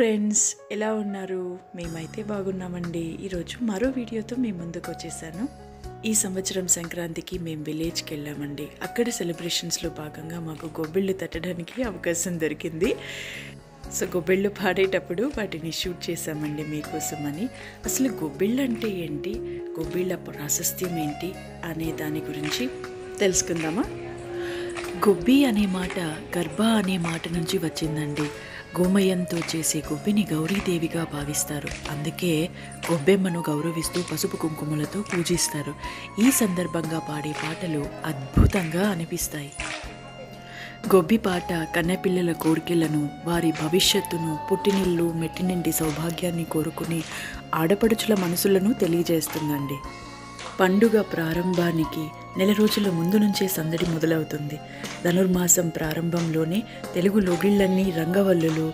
Friends, ఎలా ఉన్నారు? మేమైతే బాగున్నామండి. ఈరోజు మరో వీడియోతో మీ ముందుకు వచ్చేసాను. ఈ సంవత్సరం సంక్రాంతికి మేము విలేజ్కి వెళ్ళామండి. అక్కడ సెలబ్రేషన్స్లో భాగంగా మాకు గొబ్బిళ్ళు తట్టడానికి అవకాశం దొరికింది. సో గొబ్బిళ్ళు పాడేటప్పుడు వాటిని షూట్ చేశామండి మీకోసమని. అసలు గొబ్బిళ్ళు అంటే ఏంటి, గొబ్బిళ్ళ ప్రాశస్త్యం ఏంటి అనే దాని గురించి తెలుసుకుందామా? గొబ్బి అనే మాట గర్భ అనే మాట నుంచి వచ్చిందండి. గోమయంతో చేసే గొబ్బిని గౌరీదేవిగా భావిస్తారు. అందుకే గొబ్బెమ్మను గౌరవిస్తూ పసుపు కుంకుమలతో పూజిస్తారు. ఈ సందర్భంగా పాడే పాటలు అద్భుతంగా అనిపిస్తాయి. గొబ్బి పాట కన్నెపిల్లల కోరికలను, వారి భవిష్యత్తును, పుట్టినిల్లు మెట్టినింటి సౌభాగ్యాన్ని కోరుకుని ఆడపడుచుల మనసులను తెలియజేస్తుందండి. పండుగ ప్రారంభానికి నెల రోజుల ముందు నుంచే సందడి మొదలవుతుంది. ధనుర్మాసం ప్రారంభంలోనే తెలుగు లోగిళ్ళన్నీ రంగవల్లులు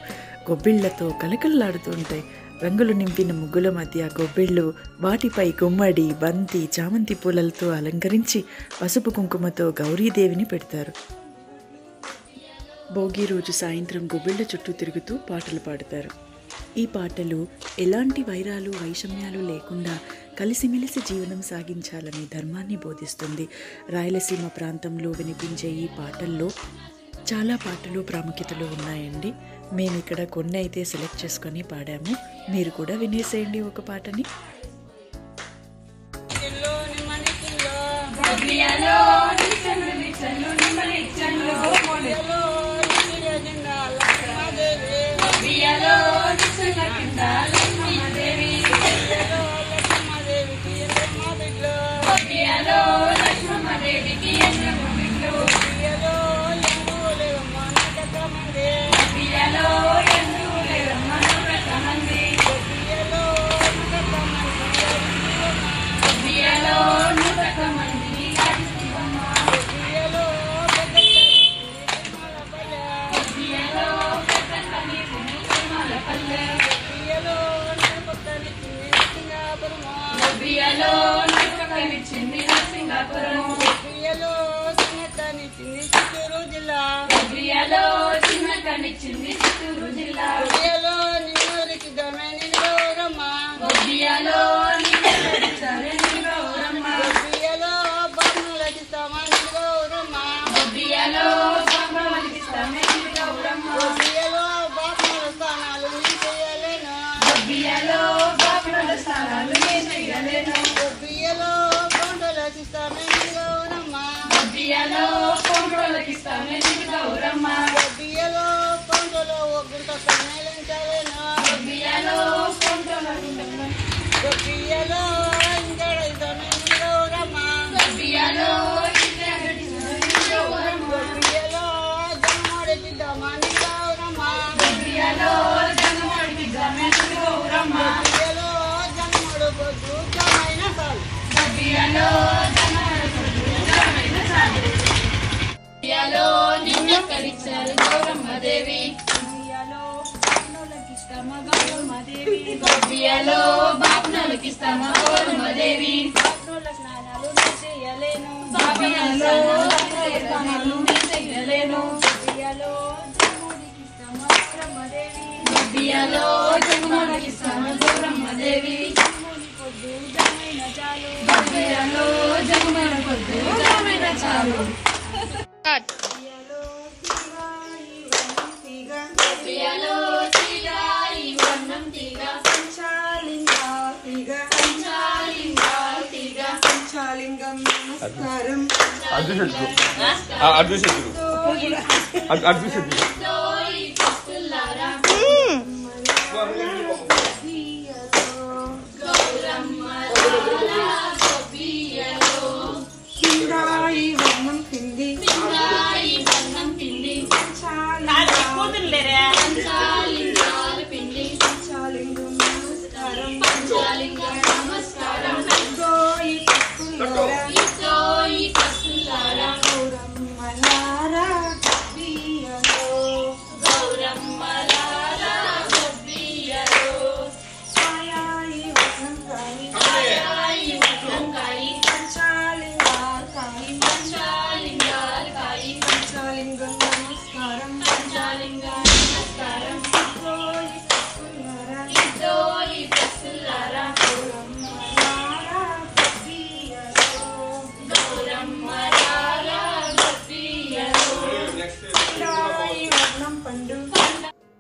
గొబ్బిళ్లతో కలకలలాడుతుంటాయి. రంగులు నింపిన ముగ్గుల మధ్య గొబ్బిళ్ళు, వాటిపై గుమ్మడి, బంతి, చామంతి పూలలతో అలంకరించి పసుపు కుంకుమతో గౌరీదేవిని పెడతారు. భోగి రోజు సాయంత్రం గొబ్బిళ్ళ చుట్టూ తిరుగుతూ పాటలు పాడతారు. ఈ పాటలు ఎలాంటి వైరాలు వైషమ్యాలు లేకుండా కలిసిమెలిసి జీవనం సాగించాలనే ధర్మాన్ని బోధిస్తుంది. రాయలసీమ ప్రాంతంలో వినిపించే ఈ పాటల్లో చాలా పాటలు ప్రాముఖ్యతలు ఉన్నాయండి. మేము ఇక్కడ కొన్ని అయితే సెలెక్ట్ చేసుకొని పాడాము. మీరు కూడా వినేసేయండి ఒక పాటని.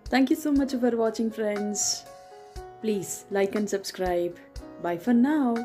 Thank you so much for watching, friends. Please like and subscribe. Bye for now.